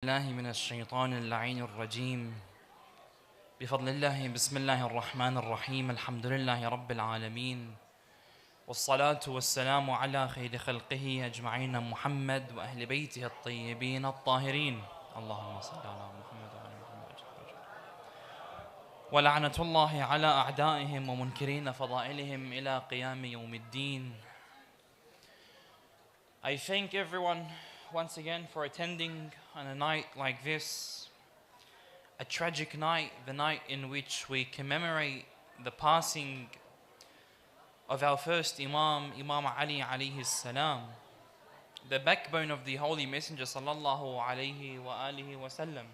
بالله من الشيطان اللعين الرجيم بفضل الله بسم الله الرحمن الرحيم الحمد لله رب العالمين والصلاة والسلام على خير خلقه أجمعين محمد وأهل بيته الطيبين الطاهرين اللهم صل على محمد وعلى محمد ولعنة الله على أعدائهم ومنكرين فضائلهم إلى قيام يوم الدين. I thank everyone once again for attending on a night like this, a tragic night, the night in which we commemorate the passing of our first Imam, Imam Ali alayhi salam, the backbone of the Holy Messenger sallallahu alayhi wa alihi wa sallam.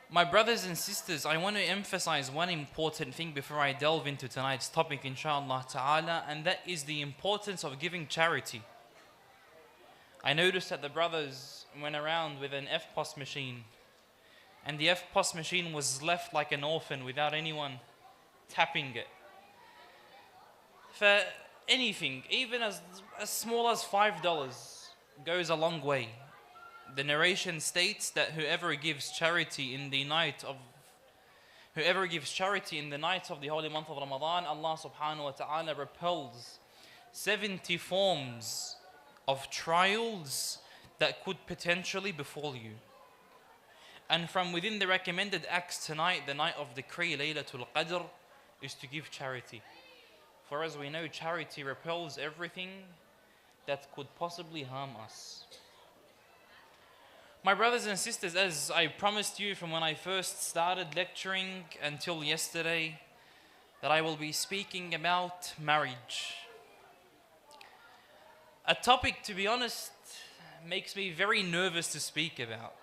My brothers and sisters, I want to emphasize one important thing before I delve into tonight's topic, inshallah ta'ala, and that is the importance of giving charity. I noticed that the brothers went around with an FPOS machine, and the FPOS machine was left like an orphan without anyone tapping it. For anything, even as small as $5, goes a long way. The narration states that whoever gives charity in the night of the holy month of Ramadan, Allah subhanahu wa ta'ala repels 70 forms of trials that could potentially befall you. And from within the recommended acts tonight, the night of decree, Laylatul Qadr, is to give charity. For as we know, charity repels everything that could possibly harm us. My brothers and sisters, as I promised you from when I first started lecturing until yesterday, that I will be speaking about marriage. A topic, to be honest, makes me very nervous to speak about,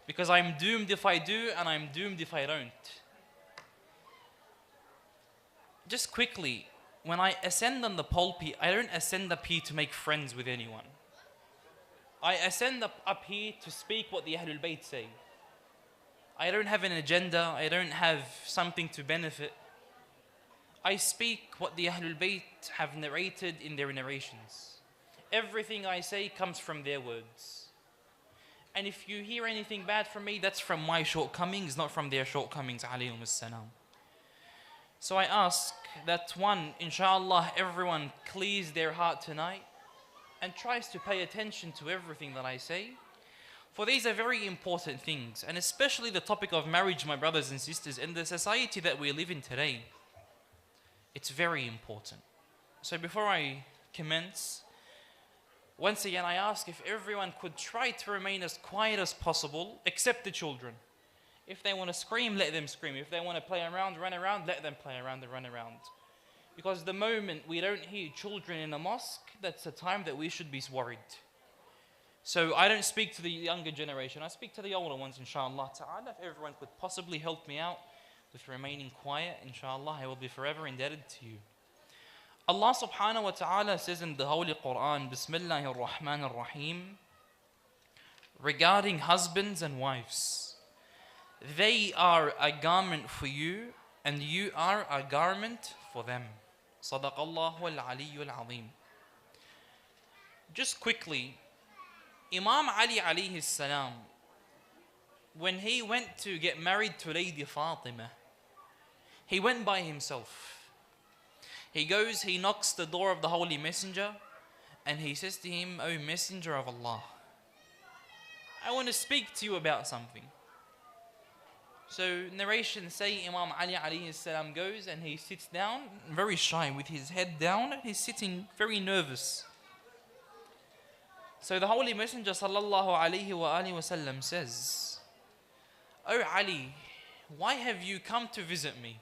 because I'm doomed if I do and I'm doomed if I don't. Just quickly, when I ascend on the pulpit, I don't ascend up here to make friends with anyone. I ascend up here to speak what the Ahlul Bayt say. I don't have an agenda, I don't have something to benefit. I speak what the Ahlul Bayt have narrated in their narrations. Everything I say comes from their words. And if you hear anything bad from me, that's from my shortcomings, not from their shortcomings, alayhum as-salam. So I ask that one, inshallah, everyone clears their heart tonight and tries to pay attention to everything that I say. For these are very important things, and especially the topic of marriage, my brothers and sisters, in the society that we live in today. It's very important. So before I commence, once again I ask if everyone could try to remain as quiet as possible, except the children. If they want to scream, let them scream. If they want to play around, run around, let them play around and run around. Because the moment we don't hear children in a mosque, that's a time that we should be worried. So I don't speak to the younger generation, I speak to the older ones, inshallah ta'ala. If everyone could possibly help me out with remaining quiet, inshallah, I will be forever indebted to you. Allah subhanahu wa ta'ala says in the Holy Quran, Bismillahir Rahmanir Rahim, regarding husbands and wives, they are a garment for you, and you are a garment for them. Sadaqallahu al-Aliyyul Azim. Just quickly, Imam Ali alayhi salam, when he went to get married to Lady Fatima, he went by himself. He goes, he knocks the door of the Holy Messenger, and he says to him, "O Messenger of Allah, I want to speak to you about something." So narrations say Imam Ali alayhi salam goes and he sits down, very shy, with his head down. He's sitting very nervous. So the Holy Messenger sallallahu alayhi wa alihi wasallam says, "O Ali, why have you come to visit me?"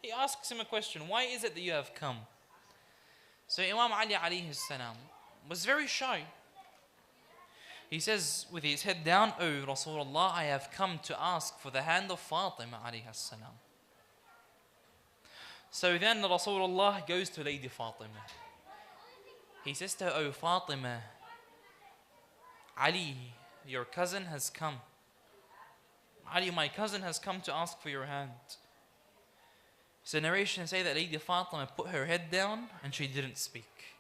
He asks him a question, why is it that you have come? So Imam Ali alayhi salam was very shy. He says with his head down, "O Rasulullah, I have come to ask for the hand of Fatima alayhi salam." So then Rasulullah goes to Lady Fatima. He says to her, "O Fatima, Ali, your cousin has come. Ali, my cousin has come to ask for your hand." So narrations say that Lady Fatima put her head down and she didn't speak.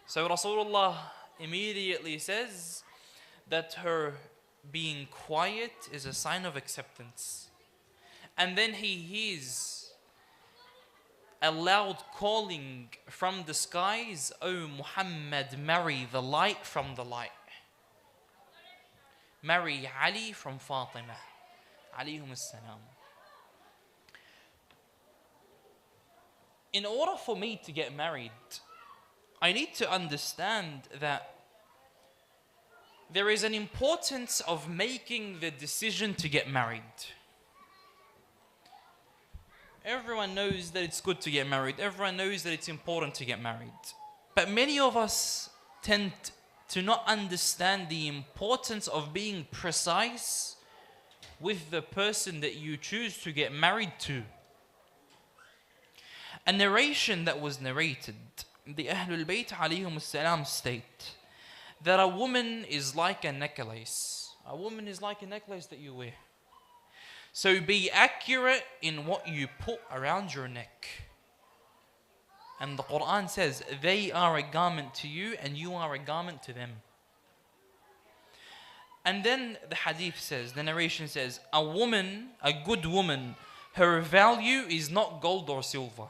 So Rasulullah immediately says that her being quiet is a sign of acceptance. And then he hears a loud calling from the skies, "O Muhammad, marry the light from the light. Marry Ali from Fatima." Alayhum as-salam. In order for me to get married, I need to understand that there is an importance of making the decision to get married. Everyone knows that it's good to get married. Everyone knows that it's important to get married. But many of us tend to not understand the importance of being precise with the person that you choose to get married to. A narration that was narrated, the Ahlul Bayt alayhum salam state that a woman is like a necklace. A woman is like a necklace that you wear. So be accurate in what you put around your neck. And the Quran says, they are a garment to you and you are a garment to them. And then the hadith says, the narration says, a woman, a good woman, her value is not gold or silver,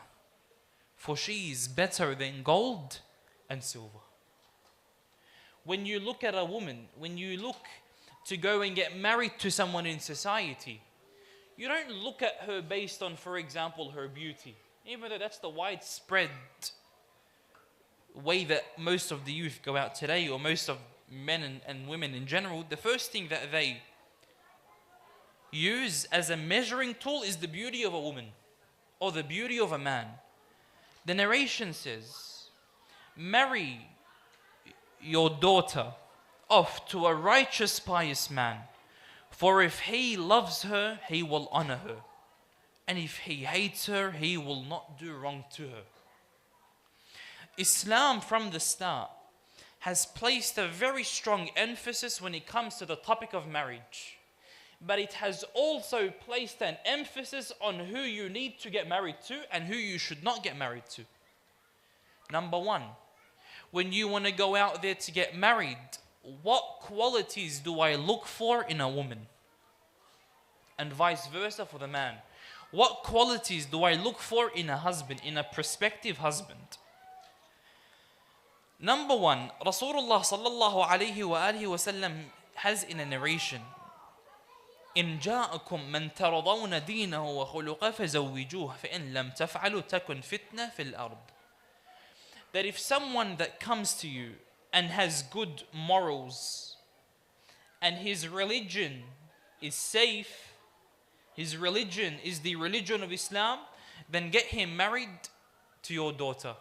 for she is better than gold and silver. When you look at a woman, when you look to go and get married to someone in society, you don't look at her based on, for example, her beauty. Even though that's the widespread way that most of the youth go out today, or most of men and women in general, the first thing that they use as a measuring tool is the beauty of a woman or the beauty of a man. The narration says, marry your daughter off to a righteous, pious man, for if he loves her, he will honor her. And if he hates her, he will not do wrong to her. Islam from the start has placed a very strong emphasis when it comes to the topic of marriage. But it has also placed an emphasis on who you need to get married to and who you should not get married to. Number one, when you want to go out there to get married, what qualities do I look for in a woman? And vice versa for the man. What qualities do I look for in a husband, in a prospective husband? Number one, Rasulullah sallallahu alayhi wa alihi wa sallam has in a narration, إن جاءكم من ترضون دينه وخلقه فزوجوه فإن لم تفعلوا تكن فتنة في الأرض. That if someone that comes to you and has good morals and his religion is safe, his religion is the religion of Islam, then get him married to your daughter.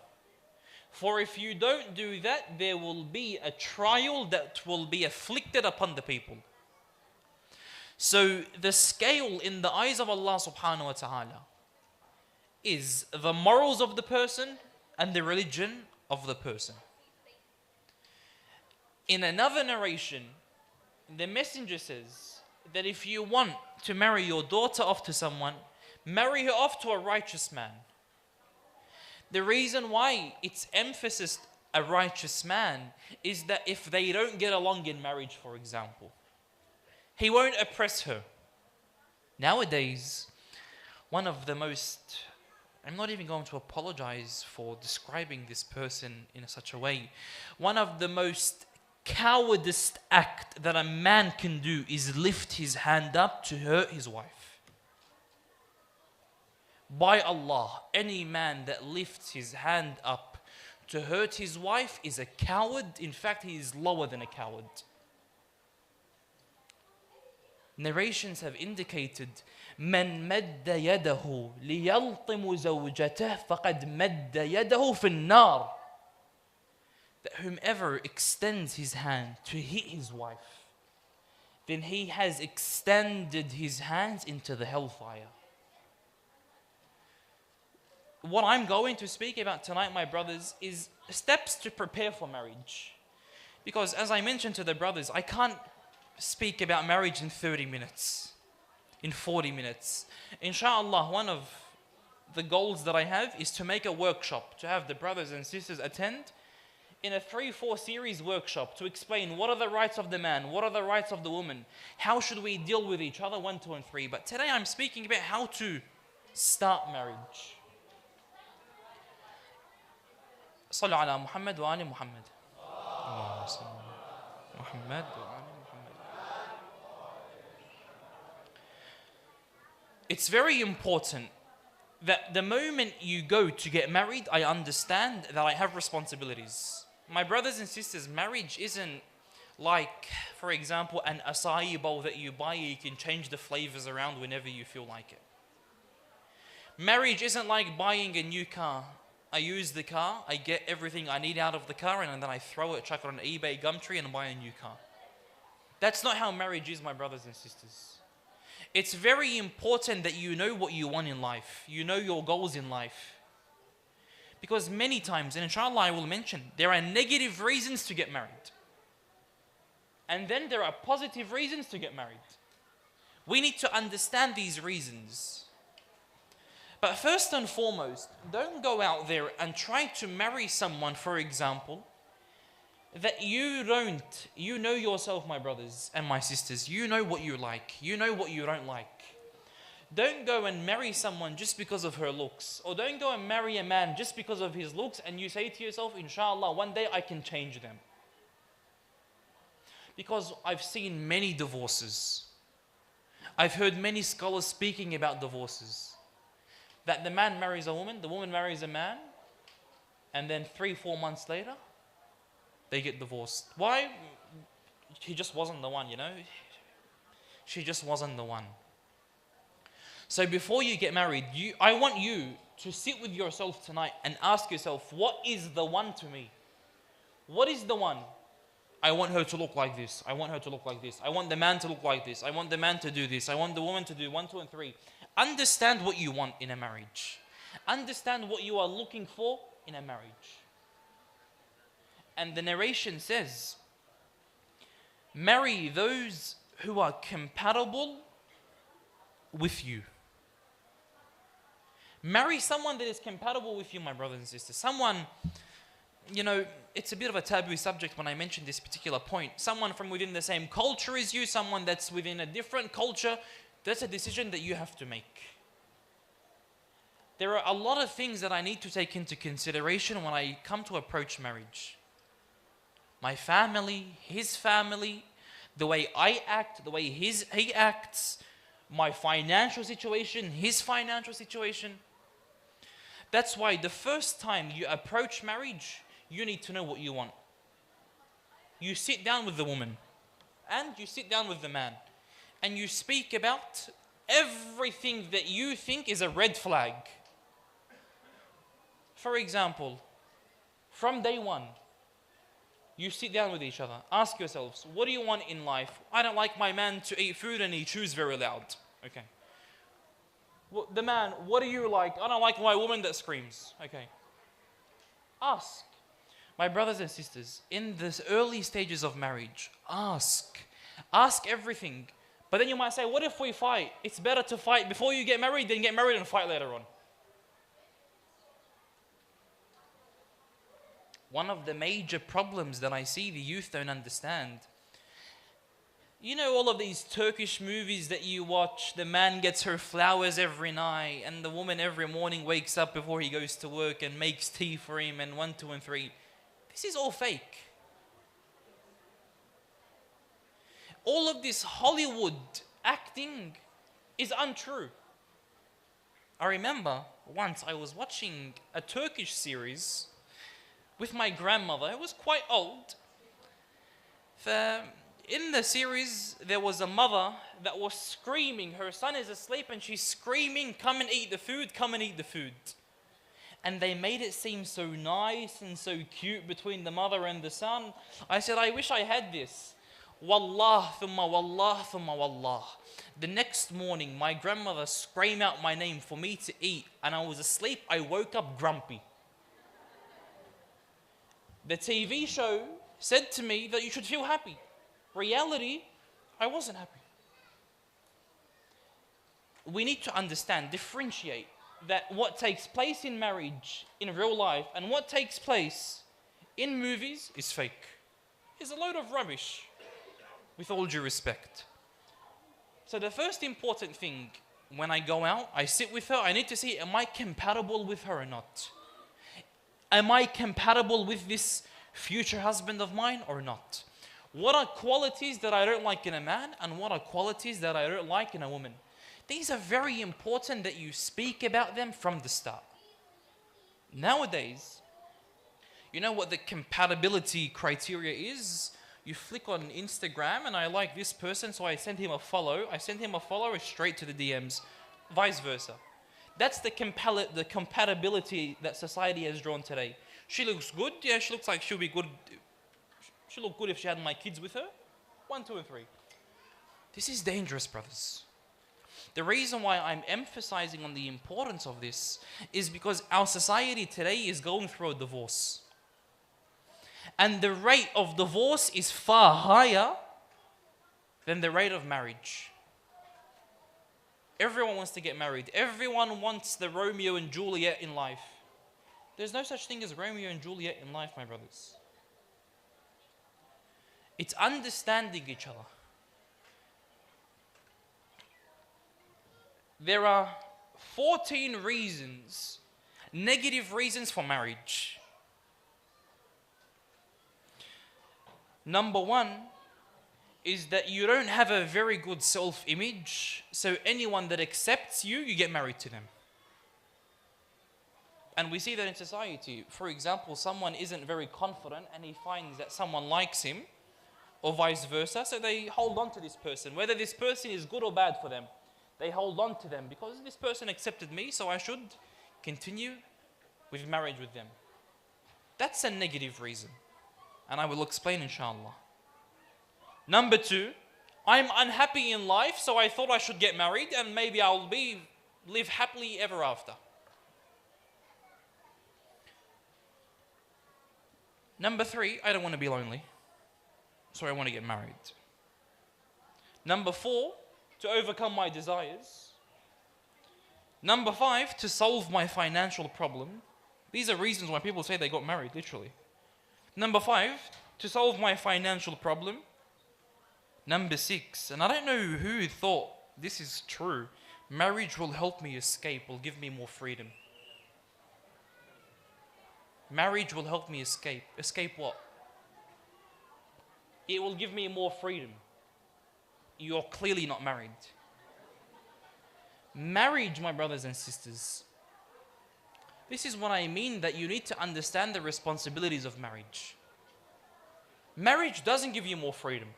For if you don't do that, there will be a trial that will be afflicted upon the people. So the scale in the eyes of Allah subhanahu wa ta'ala is the morals of the person and the religion of the person. In another narration, the messenger says that if you want to marry your daughter off to someone, marry her off to a righteous man. The reason why it's emphasis a righteous man is that if they don't get along in marriage, for example, he won't oppress her. Nowadays, one of the most, I'm not even going to apologize for describing this person in such a way, one of the most cowardice act that a man can do is lift his hand up to hurt his wife. By Allah, any man that lifts his hand up to hurt his wife is a coward. In fact, he is lower than a coward. Narrations have indicated من مد يده ليلطم زوجته فقد مد يده في النار. That whomever extends his hand to hit his wife, then he has extended his hands into the hellfire. What I'm going to speak about tonight, my brothers, is steps to prepare for marriage. Because as I mentioned to the brothers, I can't speak about marriage in 30 minutes, in 40 minutes. Inshallah, one of the goals that I have is to make a workshop, to have the brothers and sisters attend in a 3-4 series workshop to explain what are the rights of the man, what are the rights of the woman, how should we deal with each other, 1, 2, and 3. But today I'm speaking about how to start marriage. صلوا على محمد وآل محمد. اللهم صل على محمد وآل محمد. It's very important that the moment you go to get married, I understand that I have responsibilities. My brothers and sisters, marriage isn't like, for example, an acai bowl that you buy, you can change the flavors around whenever you feel like it. Marriage isn't like buying a new car. I use the car, I get everything I need out of the car, and then I throw it, chuck it on eBay, Gumtree, and buy a new car. That's not how marriage is, my brothers and sisters. It's very important that you know what you want in life. You know your goals in life. Because many times, and inshallah I will mention, there are negative reasons to get married. And then there are positive reasons to get married. We need to understand these reasons. But first and foremost, don't go out there and try to marry someone, for example, that you don't. You know yourself, my brothers and my sisters. You know what you like. You know what you don't like. Don't go and marry someone just because of her looks. Or don't go and marry a man just because of his looks and you say to yourself, inshallah, one day I can change them. Because I've seen many divorces. I've heard many scholars speaking about divorces. That the man marries a woman, the woman marries a man, and then 3-4 months later, they get divorced. Why? He just wasn't the one, you know? She just wasn't the one. So before you get married, I want you to sit with yourself tonight and ask yourself, what is the one to me? What is the one? I want her to look like this. I want her to look like this. I want the man to look like this. I want the man to do this. I want the woman to do 1, 2, and 3. Understand what you want in a marriage. Understand what you are looking for in a marriage. And the narration says, marry those who are compatible with you. Marry someone that is compatible with you, my brothers and sisters. Someone, you know, it's a bit of a taboo subject when I mention this particular point. Someone from within the same culture as you, someone that's within a different culture, that's a decision that you have to make. There are a lot of things that I need to take into consideration when I come to approach marriage. My family, his family, the way I act, the way he acts, my financial situation, his financial situation. That's why the first time you approach marriage, you need to know what you want. You sit down with the woman and you sit down with the man and you speak about everything that you think is a red flag. For example, from day one, you sit down with each other. Ask yourselves, what do you want in life? I don't like my man to eat food and he chews very loud. Okay. Well, the man, what do you like? I don't like my woman that screams. Okay. Ask. My brothers and sisters, in the early stages of marriage, ask. Ask everything. But then you might say, what if we fight? It's better to fight before you get married than get married and fight later on. One of the major problems that I see the youth don't understand. You know all of these Turkish movies that you watch, the man gets her flowers every night and the woman every morning wakes up before he goes to work and makes tea for him and 1, 2, and 3. This is all fake. All of this Hollywood acting is untrue. I remember once I was watching a Turkish series with my grandmother. It was quite old. In the series, there was a mother that was screaming. Her son is asleep and she's screaming, come and eat the food, come and eat the food. And they made it seem so nice and so cute between the mother and the son. I said, I wish I had this. Wallah, thumma wallah, thumma wallah. The next morning, my grandmother screamed out my name for me to eat, and I was asleep. I woke up grumpy. The TV show said to me that you should feel happy. Reality, I wasn't happy. We need to understand, differentiate that what takes place in marriage, in real life, and what takes place in movies is fake. Is a load of rubbish, with all due respect. So the first important thing, when I go out, I sit with her, I need to see, am I compatible with her or not? Am I compatible with this future husband of mine or not? What are qualities that I don't like in a man, and what are qualities that I don't like in a woman? These are very important that you speak about them from the start. Nowadays, you know what the compatibility criteria is? You flick on Instagram and I like this person, so I send him a follow. I send him a follow straight to the DMs, vice versa. That's the compatibility that society has drawn today. She looks good. Yeah, she looks like she'll be good. She'll look good if she had my kids with her. 1, 2, and 3. This is dangerous, brothers. The reason why I'm emphasizing on the importance of this is because our society today is going through a divorce. And the rate of divorce is far higher than the rate of marriage. Everyone wants to get married. Everyone wants the Romeo and Juliet in life. There's no such thing as Romeo and Juliet in life, my brothers. It's understanding each other. There are 14 reasons, negative reasons for marriage. Number 1 is that you don't have a very good self-image, so anyone that accepts you, you get married to them. And we see that in society. For example, someone isn't very confident and he finds that someone likes him, or vice versa, so they hold on to this person. Whether this person is good or bad for them, they hold on to them because this person accepted me, so I should continue with marriage with them. That's a negative reason, and I will explain inshallah. Number 2, I'm unhappy in life, so I thought I should get married and maybe I'll live happily ever after. Number 3, I don't want to be lonely, so I want to get married. Number 4, to overcome my desires. Number 5, to solve my financial problem. These are reasons why people say they got married, literally. Number 5, to solve my financial problem. Number 6, and I don't know who thought this is true, marriage will help me escape, will give me more freedom. Marriage will help me escape. Escape what? It will give me more freedom. You're clearly not married. Marriage, my brothers and sisters, this is what I mean, that you need to understand the responsibilities of marriage. Marriage doesn't give you more freedom.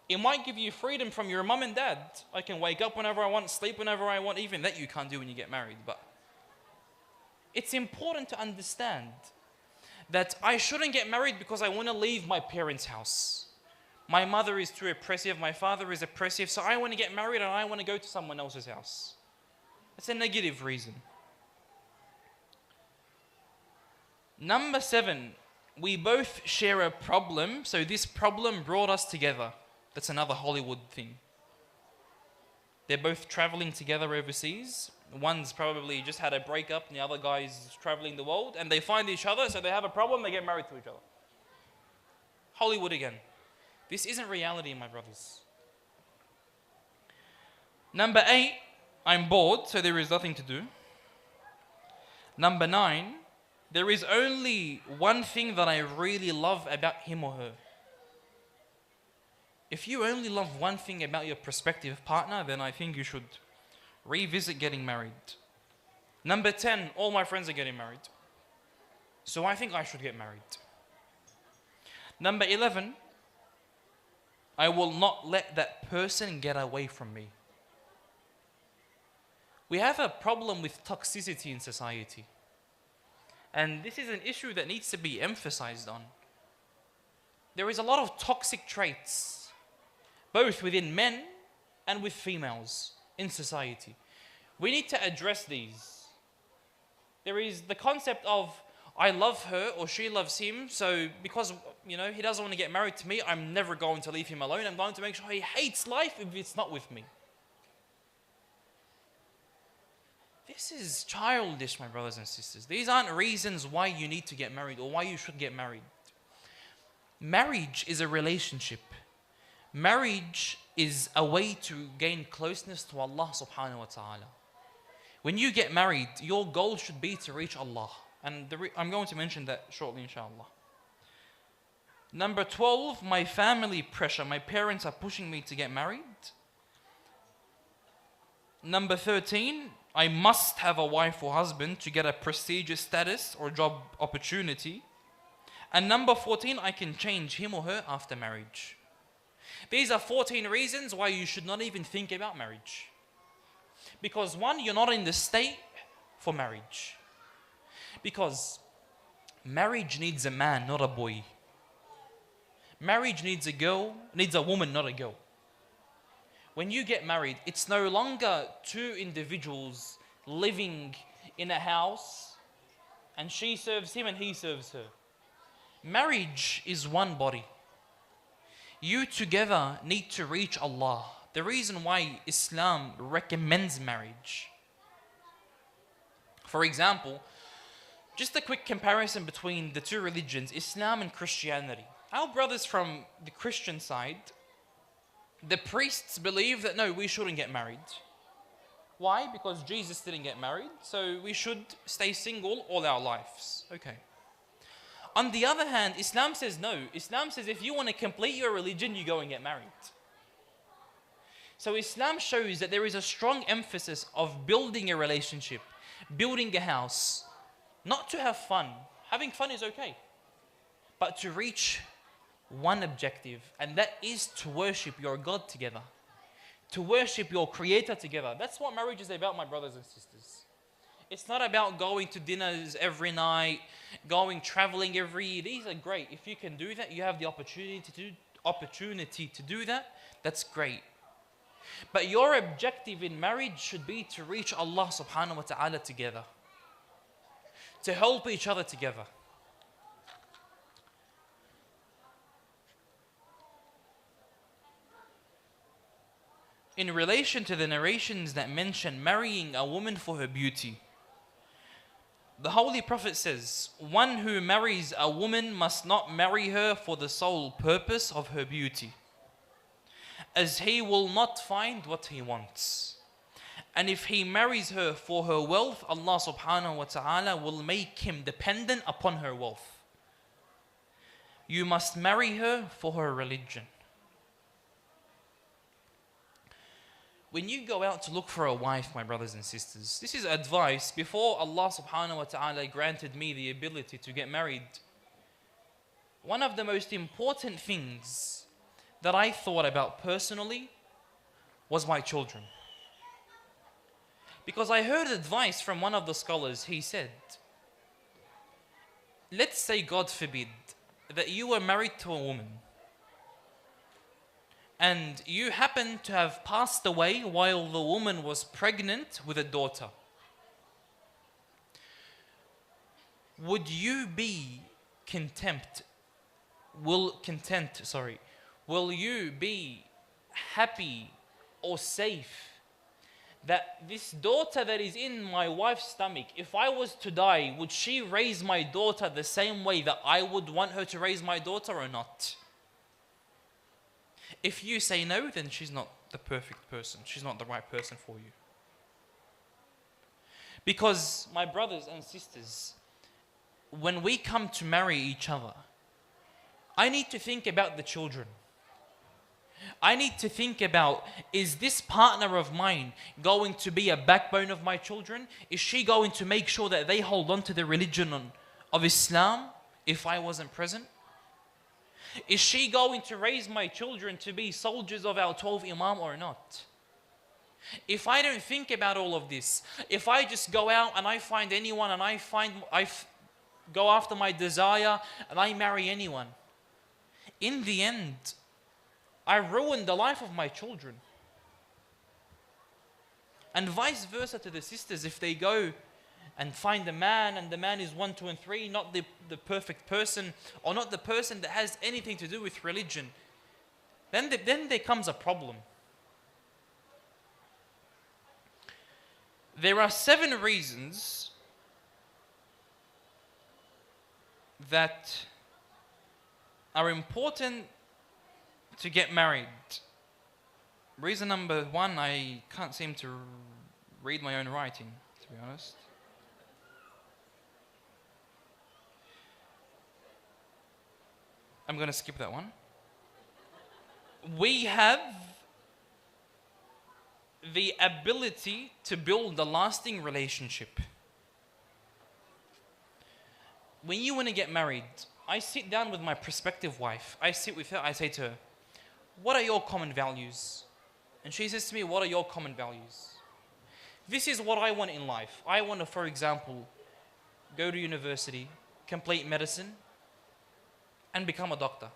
It might give you freedom from your mum and dad. I can wake up whenever I want, sleep whenever I want. Even that you can't do when you get married. But it's important to understand that I shouldn't get married because I want to leave my parents' house. My mother is too oppressive, my father is oppressive, so I want to get married and I want to go to someone else's house. That's a negative reason. Number 7, we both share a problem, so this problem brought us together. That's another Hollywood thing. They're both traveling together overseas. One's probably just had a breakup and the other guy's traveling the world, and they find each other, so they have a problem, they get married to each other. Hollywood again. This isn't reality, my brothers. Number 8, I'm bored, so there is nothing to do. Number 9, there is only one thing that I really love about him or her. If you only love one thing about your prospective partner, then I think you should revisit getting married. Number 10, all my friends are getting married, so I think I should get married. Number 11, I will not let that person get away from me. We have a problem with toxicity in society. And this is an issue that needs to be emphasized on. There is a lot of toxic traits, both within men and with females in society. We need to address these. There is the concept of, I love her or she loves him, so because he doesn't want to get married to me, I'm never going to leave him alone. I'm going to make sure he hates life if it's not with me. This is childish, my brothers and sisters. These aren't reasons why you need to get married or why you should get married. Marriage is a relationship. Marriage is a way to gain closeness to Allah subhanahu wa ta'ala. When you get married, your goal should be to reach Allah. And I'm going to mention that shortly, inshallah. Number 12, my family pressure. My parents are pushing me to get married. Number 13, I must have a wife or husband to get a prestigious status or job opportunity. And number 14, I can change him or her after marriage. These are 14 reasons why you should not even think about marriage. Because one, you're not in the state for marriage. Because marriage needs a man, not a boy. Marriage needs a woman, not a girl. When you get married, it's no longer two individuals living in a house and she serves him and he serves her. Marriage is one body. You together need to reach Allah. The reason why Islam recommends marriage. For example, just a quick comparison between the two religions, Islam and Christianity. Our brothers from the Christian side, the priests believe that no, we shouldn't get married. Why? Because Jesus didn't get married, so we should stay single all our lives. Okay. On the other hand, Islam says no. Islam says if you want to complete your religion, you go and get married. So Islam shows that there is a strong emphasis of building a relationship, building a house, not to have fun. Having fun is okay, but to reach one objective, and that is to worship your God together, to worship your Creator together. That's what marriage is about, my brothers and sisters. It's not about going to dinners every night, traveling every year. These are great. If you can do that, you have the opportunity to do that. That's great. But your objective in marriage should be to reach Allah subhanahu wa ta'ala together, to help each other together. In relation to the narrations that mention marrying a woman for her beauty, the Holy Prophet says, one who marries a woman must not marry her for the sole purpose of her beauty, as he will not find what he wants. And if he marries her for her wealth, Allah subhanahu wa ta'ala will make him dependent upon her wealth. You must marry her for her religion. When you go out to look for a wife, my brothers and sisters, this is advice before Allah subhanahu wa ta'ala granted me the ability to get married. One of the most important things that I thought about personally was my children. Because I heard advice from one of the scholars. He said, let's say, God forbid, that you were married to a woman and you happen to have passed away while the woman was pregnant with a daughter. Would you be will you be happy or safe that this daughter that is in my wife's stomach, if I was to die, would she raise my daughter the same way that I would want her to raise my daughter or not? If you say no, then she's not the perfect person. She's not the right person for you. Because, my brothers and sisters, when we come to marry each other, I need to think about the children. I need to think about, is this partner of mine going to be a backbone of my children? Is she going to make sure that they hold on to the religion of Islam if I wasn't present? Is she going to raise my children to be soldiers of our 12 Imam or not? If I don't think about all of this, if I just go out and I find anyone and I go after my desire and I marry anyone, in the end, I ruin the life of my children. And vice versa to the sisters, if they go and find a man and the man is 1, 2 and 3, not the perfect person, or not the person that has anything to do with religion, then there comes a problem. There are 7 reasons that are important to get married. Reason number one, I can't seem to read my own writing, to be honest. I'm going to skip that one. We have the ability to build a lasting relationship. When you want to get married, I sit down with my prospective wife. I sit with her, I say to her, what are your common values? And she says to me, what are your common values? This is what I want in life. I want to, for example, go to university, complete medicine, and become a doctor.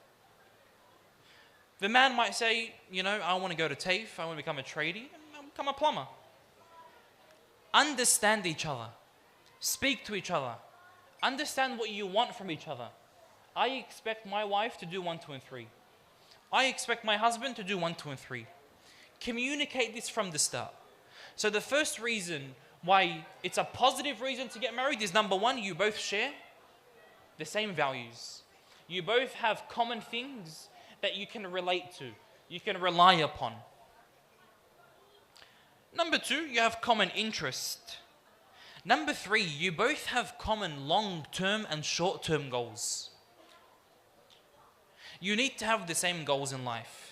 The man might say, you know, I want to go to TAFE, I want to become a tradie, and I'll become a plumber. Understand each other. Speak to each other. Understand what you want from each other. I expect my wife to do 1, 2, and 3. I expect my husband to do 1, 2, and 3. Communicate this from the start. So the first reason why it's a positive reason to get married is, number one, you both share the same values. You both have common things that you can relate to, you can rely upon. Number two, you have common interest. Number three, you both have common long-term and short-term goals. You need to have the same goals in life.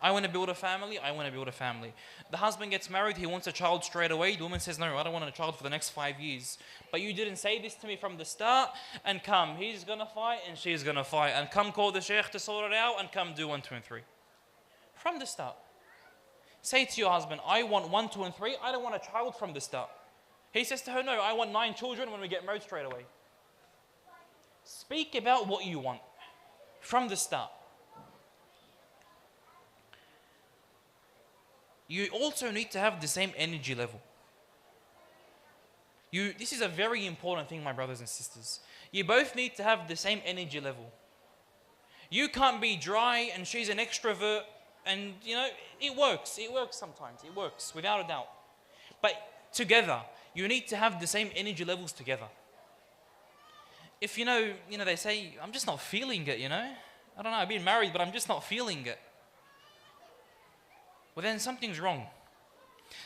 I want to build a family, I want to build a family. The husband gets married, he wants a child straight away. The woman says, no, I don't want a child for the next 5 years. But you didn't say this to me from the start, and come, he's going to fight and she's going to fight. And come call the Sheikh to sort it out, and come do 1, 2, and 3. From the start. Say to your husband, I want 1, 2, and 3, I don't want a child from the start. He says to her, no, I want 9 children when we get married straight away. Speak about what you want from the start. You also need to have the same energy level. This is a very important thing, my brothers and sisters. You both need to have the same energy level. You can't be dry and she's an extrovert, and you know, it works. It works sometimes. It works, without a doubt. But together, you need to have the same energy levels together. If you know, they say, I'm just not feeling it, I don't know, I've been married, but I'm just not feeling it. Well, then something's wrong.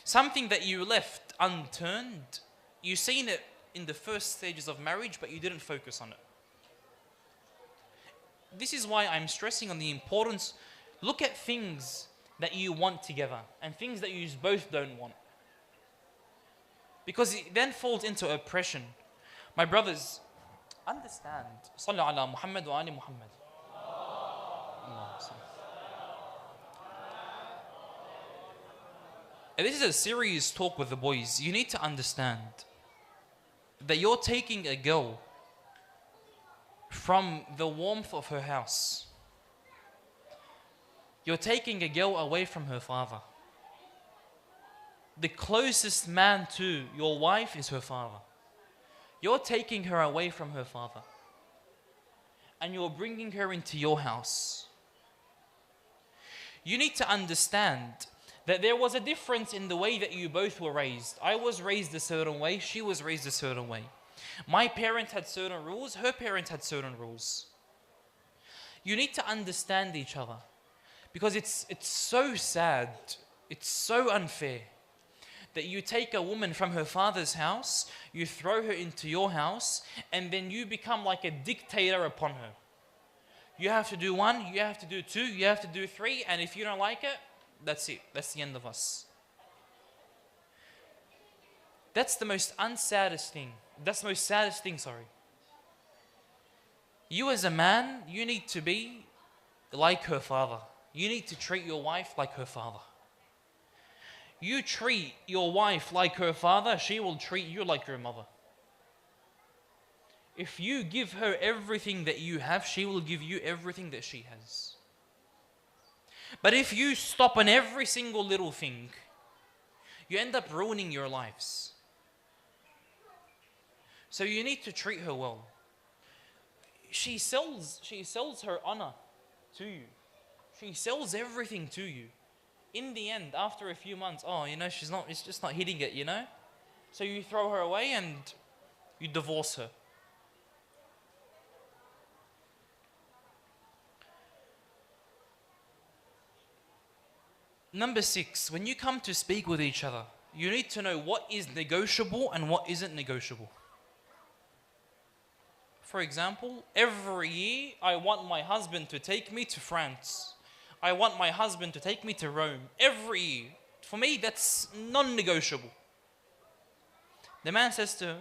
Something that you left unturned, you've seen it in the first stages of marriage, but you didn't focus on it. This is why I'm stressing on the importance. Look at things that you want together and things that you both don't want. Because it then falls into oppression. My brothers, understand. Sallu ala Muhammad wa ali Muhammad. And this is a serious talk with the boys. You need to understand that you're taking a girl from the warmth of her house. You're taking a girl away from her father. The closest man to your wife is her father. You're taking her away from her father. And you're bringing her into your house. You need to understand that there was a difference in the way that you both were raised. I was raised a certain way, she was raised a certain way. My parents had certain rules, her parents had certain rules. You need to understand each other. Because it's so sad, it's so unfair that you take a woman from her father's house, you throw her into your house, and then you become like a dictator upon her. You have to do 1, you have to do 2, you have to do 3, and if you don't like it, that's it. That's the end of us. That's the most unsaddest thing. That's the most saddest thing, sorry. You as a man, you need to be like her father. You need to treat your wife like her father. You treat your wife like her father, she will treat you like your mother. If you give her everything that you have, she will give you everything that she has. But if you stop on every single little thing, you end up ruining your lives. So you need to treat her well. She sells her honor to you. She sells everything to you. In the end, after a few months, it's just not hitting it, So you throw her away and you divorce her. Number 6, when you come to speak with each other, you need to know what is negotiable and what isn't negotiable. For example, every year I want my husband to take me to France. I want my husband to take me to Rome. Every year. For me, that's non-negotiable. The man says to her,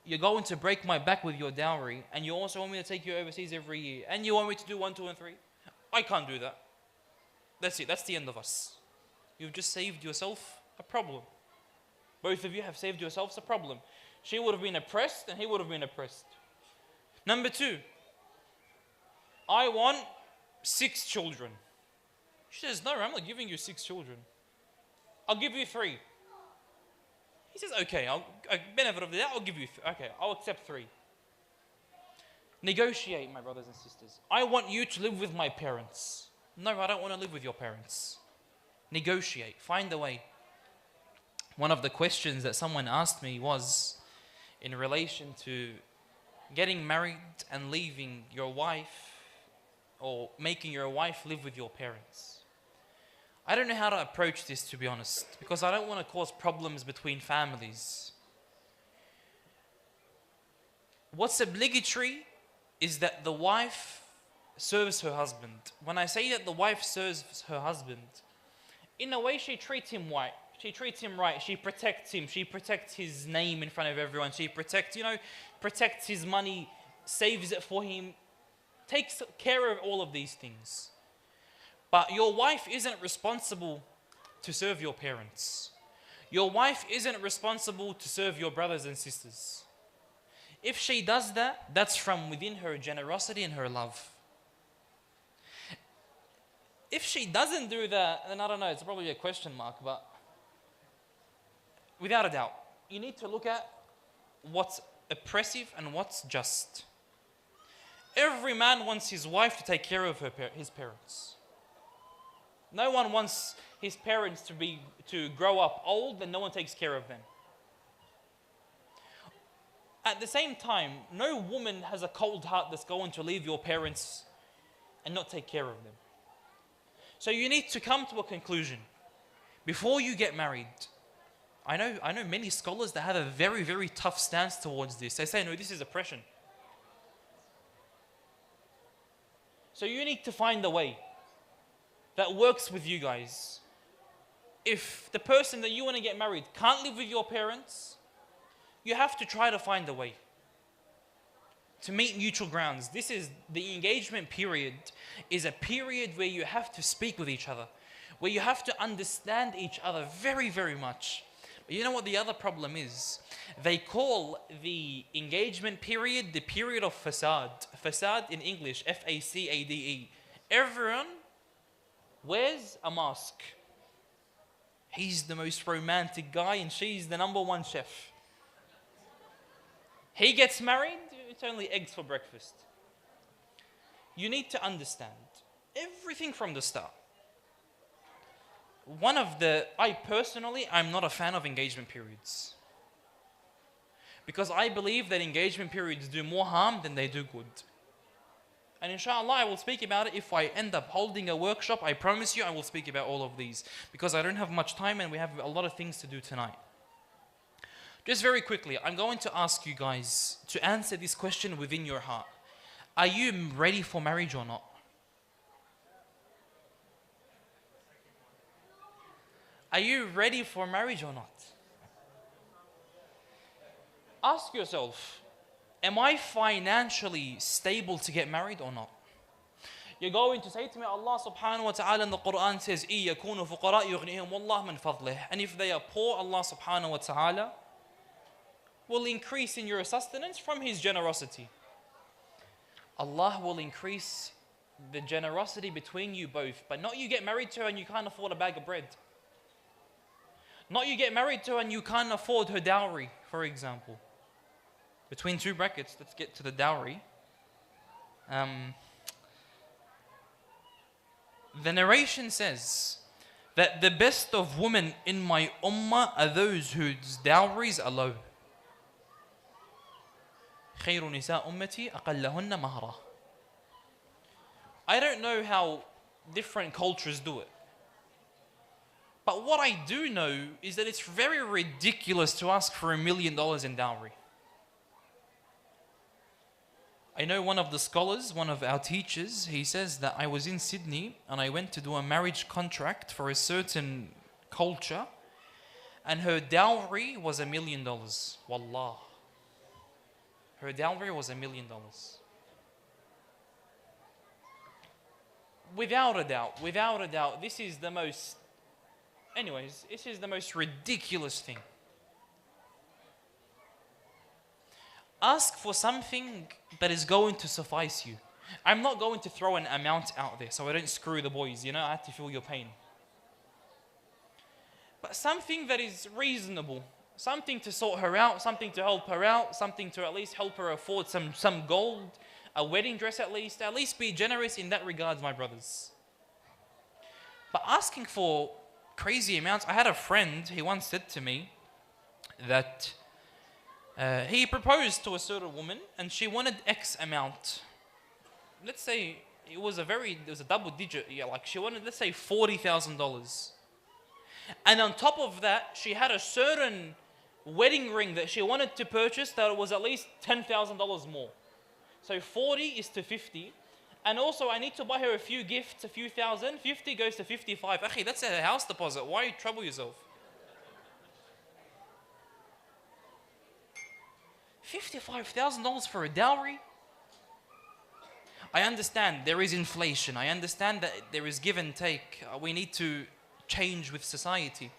you're going to break my back with your dowry, and you also want me to take you overseas every year, and you want me to do 1, 2, and 3. I can't do that. That's it. That's the end of us. You've just saved yourself a problem. Both of you have saved yourselves a problem. She would have been oppressed, and he would have been oppressed. Number 2, I want 6 children. She says, no, I'm not giving you 6 children. I'll give you 3. He says, okay, I'll benefit of the doubt, I'll give you, okay, I'll accept 3. Negotiate, my brothers and sisters. I want you to live with my parents. No, I don't want to live with your parents. Negotiate, find a way. One of the questions that someone asked me was in relation to getting married and leaving your wife, or making your wife live with your parents. I don't know how to approach this, to be honest, because I don't want to cause problems between families. What's obligatory is that the wife serves her husband. When I say that the wife serves her husband, in a way she treats him right. She treats him right. She protects him. She protects his name in front of everyone. She protects his money, saves it for him, takes care of all of these things. But your wife isn't responsible to serve your parents. Your wife isn't responsible to serve your brothers and sisters. If she does that, that's from within her generosity and her love. If she doesn't do that, then I don't know, it's probably a question mark, but without a doubt, you need to look at what's oppressive and what's just. Every man wants his wife to take care of his parents. No one wants his parents to grow up old and no one takes care of them. At the same time, no woman has a cold heart that's going to leave your parents and not take care of them. So you need to come to a conclusion. Before you get married, I know many scholars that have a very, very tough stance towards this. They say, no, this is oppression. So you need to find a way that works with you guys. If the person that you want to get married can't live with your parents, you have to try to find a way to meet neutral grounds. This is the engagement period, is a period where you have to speak with each other, where you have to understand each other very, very much. But you know what the other problem is? They call the engagement period the period of fasad. Fasad in English, F-A-C-A-D-E. Everyone wears a mask. He's the most romantic guy and she's the #1 chef. He gets married, it's only eggs for breakfast. You need to understand everything from the start. I'm not a fan of engagement periods. Because I believe that engagement periods do more harm than they do good. And inshallah, I will speak about it if I end up holding a workshop. I promise you I will speak about all of these. Because I don't have much time and we have a lot of things to do tonight. Just very quickly, I'm going to ask you guys to answer this question within your heart. Are you ready for marriage or not? Are you ready for marriage or not? Ask yourself, am I financially stable to get married or not? You're going to say to me, Allah subhanahu wa ta'ala in the Quran says, إِن يَكُونُوا فُقَرَاءَ يُغْنِيهِمُ اللَّهُ مِنْ فَضْلِهِ. And if they are poor, Allah subhanahu wa ta'ala will increase in your sustenance from His generosity. Allah will increase the generosity between you both, but not you get married to her and you can't afford a bag of bread. Not you get married to her and you can't afford her dowry, for example. Between 2 brackets, let's get to the dowry. The narration says that the best of women in my ummah are those whose dowries are low. خير نساء أمتي أقلهن مهرا. I don't know how different cultures do it. But what I do know is that it's very ridiculous to ask for $1 million in dowry. I know one of the scholars, one of our teachers, he says that I was in Sydney and I went to do a marriage contract for a certain culture, and her dowry was $1 million. Wallah. Her dowry was $1 million. Without a doubt, this is the most ridiculous thing. Ask for something that is going to suffice you. I'm not going to throw an amount out there so I don't screw the boys, I have to feel your pain. But something that is reasonable, something to sort her out, something to help her out, something to at least help her afford some gold, a wedding dress at least be generous in that regards, my brothers. But asking for crazy amounts, I had a friend, he once said to me that he proposed to a certain woman and she wanted X amount. Let's say it was a double digit, like she wanted, let's say $40,000. And on top of that, she had a certain wedding ring that she wanted to purchase that was at least $10,000 more. So 40 is to 50. And also I need to buy her a few gifts, a few thousand. 50 goes to 55. Akhi, that's a house deposit. Why you trouble yourself? $55,000 for a dowry? I understand there is inflation. I understand that there is give and take. We need to change with society.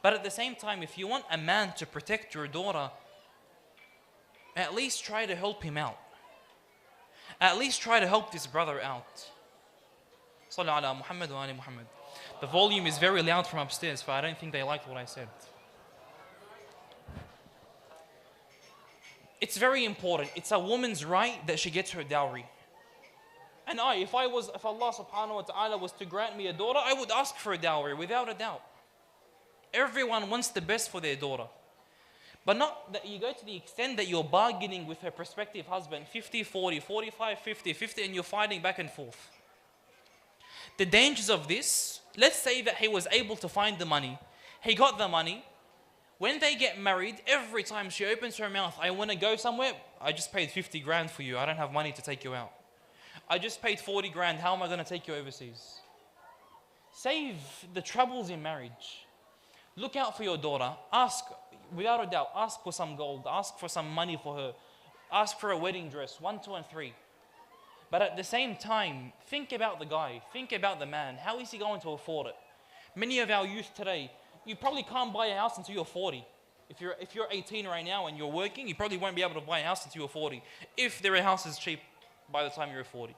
But at the same time, if you want a man to protect your daughter, at least try to help him out. At least try to help this brother out. Sallu ala Muhammad wa ali Muhammad. The volume is very loud from upstairs, so I don't think they liked what I said. It's very important. It's a woman's right that she gets her dowry. And if Allah subhanahu wa ta'ala was to grant me a daughter, I would ask for a dowry without a doubt. Everyone wants the best for their daughter. But not that you go to the extent that you're bargaining with her prospective husband, 50, 40, 45, 50, 50, and you're fighting back and forth. The dangers of this, let's say that he was able to find the money. He got the money. When they get married, every time she opens her mouth, I want to go somewhere, I just paid 50 grand for you. I don't have money to take you out. I just paid 40 grand. How am I going to take you overseas? Save the troubles in marriage. Look out for your daughter. Ask, without a doubt, ask for some gold. Ask for some money for her. Ask for a wedding dress, 1, 2, and 3. But at the same time, think about the guy. Think about the man. How is he going to afford it? Many of our youth today, you probably can't buy a house until you're 40. If you're 18 right now and you're working, you probably won't be able to buy a house until you're 40. If there are houses cheap by the time you're 40.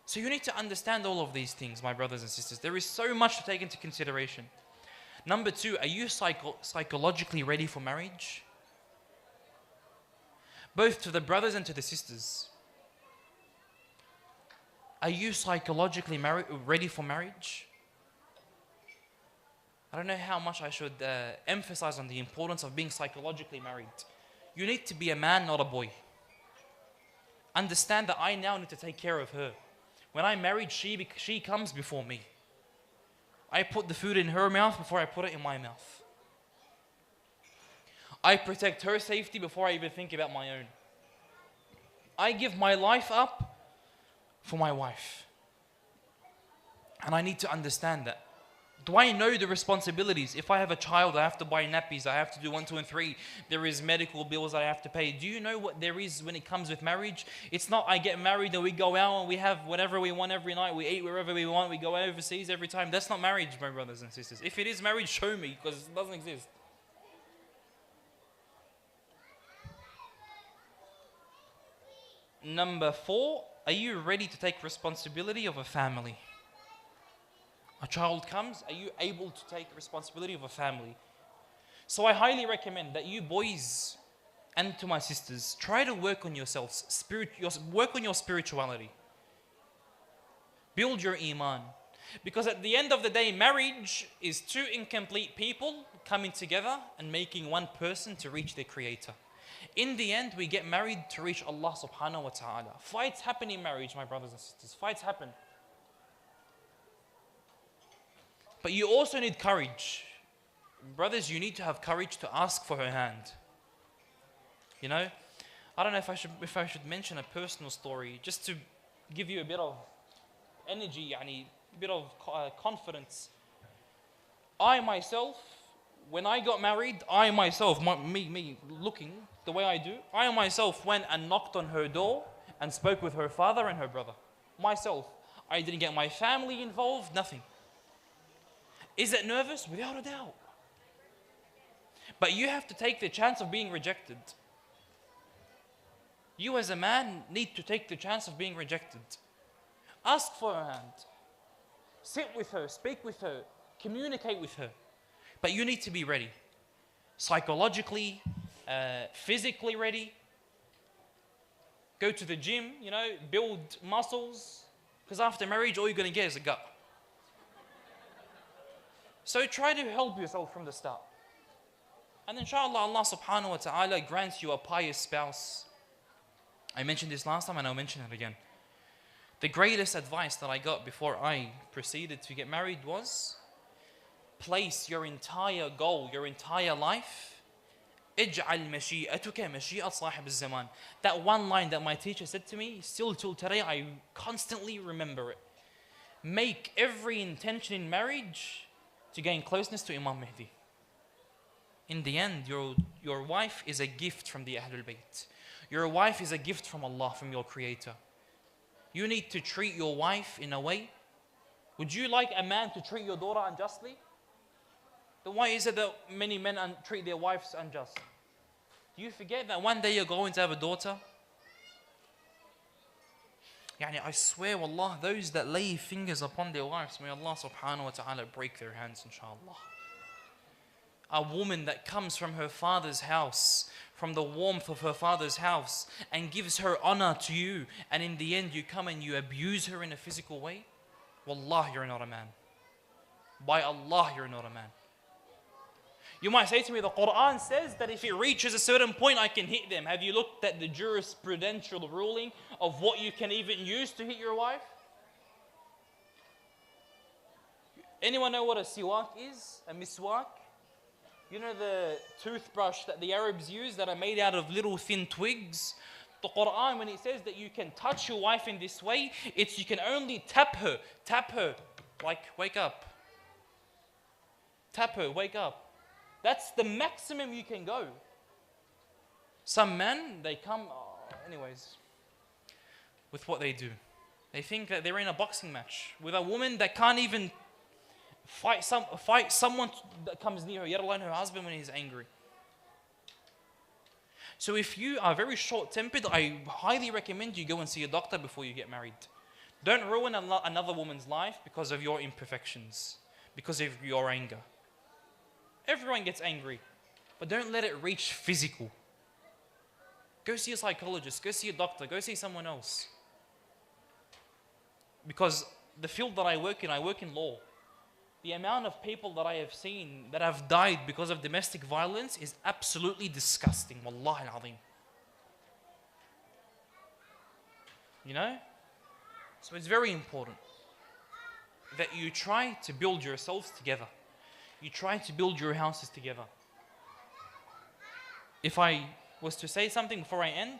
So you need to understand all of these things, my brothers and sisters. There is so much to take into consideration. Number 2, are you psychologically ready for marriage? Both to the brothers and to the sisters. Are you psychologically ready for marriage? I don't know how much I should emphasize on the importance of being psychologically married. You need to be a man, not a boy. Understand that I now need to take care of her. When I'm married, she comes before me. I put the food in her mouth before I put it in my mouth. I protect her safety before I even think about my own. I give my life up for my wife. And I need to understand that. Do I know the responsibilities? If I have a child, I have to buy nappies, I have to do 1, 2, and 3. There is medical bills I have to pay. Do you know what there is when it comes with marriage? It's not I get married and we go out and we have whatever we want every night. We eat wherever we want. We go overseas every time. That's not marriage, my brothers and sisters. If it is marriage, show me, because it doesn't exist. Number 4, are you ready to take responsibility of a family? A child comes, are you able to take responsibility of a family? So I highly recommend that you boys and to my sisters, try to work on yourselves, work on your spirituality. Build your iman. Because at the end of the day, marriage is 2 incomplete people coming together and making one person to reach their creator. In the end, we get married to reach Allah subhanahu wa ta'ala. Fights happen in marriage, my brothers and sisters. Fights happen. But you also need courage. Brothers, you need to have courage to ask for her hand. You know, I don't know if I should mention a personal story just to give you a bit of energy, a bit of confidence. I myself, when I got married, me looking the way I do, I myself went and knocked on her door and spoke with her father and her brother. Myself. I didn't get my family involved, nothing. Is it nervous? Without a doubt. But you have to take the chance of being rejected. You as a man need to take the chance of being rejected. Ask for her hand. Sit with her, speak with her, communicate with her. But you need to be ready. Psychologically, physically ready. Go to the gym, build muscles. Because after marriage, all you're going to get is a gut. So try to help yourself from the start. And inshallah, Allah subhanahu wa ta'ala grants you a pious spouse. I mentioned this last time and I'll mention it again. The greatest advice that I got before I proceeded to get married was, place your entire goal, your entire life, اجعل مشيئتك مشيئة صاحب الزمان. That one line that my teacher said to me, still till today, I constantly remember it. Make every intention in marriage to gain closeness to Imam Mahdi. In the end, your wife is a gift from the Ahlul Bayt. Your wife is a gift from Allah, from your Creator. You need to treat your wife in a way. Would you like a man to treat your daughter unjustly? Then why is it that many men treat their wives unjust? Do you forget that one day you're going to have a daughter? I swear, wallah, those that lay fingers upon their wives, may Allah subhanahu wa ta'ala break their hands, inshallah. A woman that comes from her father's house, from the warmth of her father's house, and gives her honor to you, and in the end you come and you abuse her in a physical way, wallah, you're not a man. By Allah, you're not a man. You might say to me, the Quran says that if it reaches a certain point, I can hit them. Have you looked at the jurisprudential ruling of what you can even use to hit your wife? Anyone know what a siwak is? A miswak? You know the toothbrush that the Arabs use that are made out of little thin twigs? The Quran, when it says that you can touch your wife in this way, you can only tap her, like wake up. Tap her, wake up. That's the maximum you can go. Some men, they come, anyways, with what they do. They think that they're in a boxing match with a woman that can't even fight someone that comes near her, let alone her husband when he's angry. So if you are very short-tempered, I highly recommend you go and see a doctor before you get married. Don't ruin another woman's life because of your imperfections, because of your anger. Everyone gets angry, but don't let it reach physical. Go see a psychologist, go see a doctor, go see someone else. Because the field that I work in law. The amount of people that I have seen that have died because of domestic violence is absolutely disgusting. Wallahi al-azim. So it's very important that you try to build yourselves together. You try to build your houses together. If I was to say something before I end,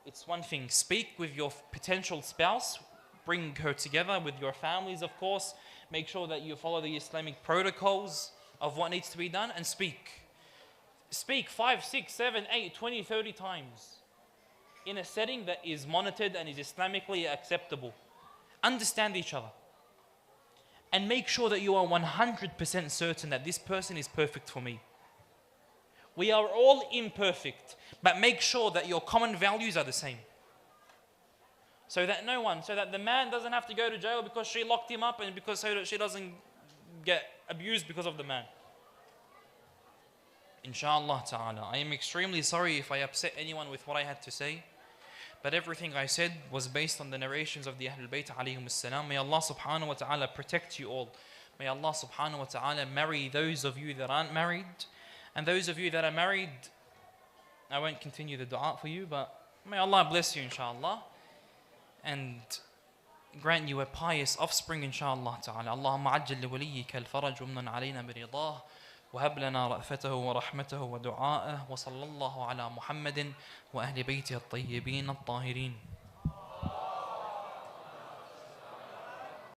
it's one thing. Speak with your potential spouse. Bring her together with your families, of course. Make sure that you follow the Islamic protocols of what needs to be done and speak. Speak 5, 6, 7, 8, 20, 30 times in a setting that is monitored and is Islamically acceptable. Understand each other. And make sure that you are 100% certain that this person is perfect for me. We are all imperfect, but make sure that your common values are the same. So that the man doesn't have to go to jail because she locked him up and because she doesn't get abused because of the man. Inshallah ta'ala. I am extremely sorry if I upset anyone with what I had to say. But everything I said was based on the narrations of the Ahlul Bayt alayhim as-salam. May Allah subhanahu wa ta'ala protect you all. May Allah subhanahu wa ta'ala marry those of you that aren't married. And those of you that are married, I won't continue the dua for you, but may Allah bless you inshallah. And grant you a pious offspring inshallah ta'ala. Allahumma ajjal li waliyyika al-faraj wa amnan alayna bi ridah wa hab lana ra'fatahu wa rahmatahu wa du'a'ah wa sallallahu ala Muhammadin wa ahli baytihi at-tayyibin at-tahirin.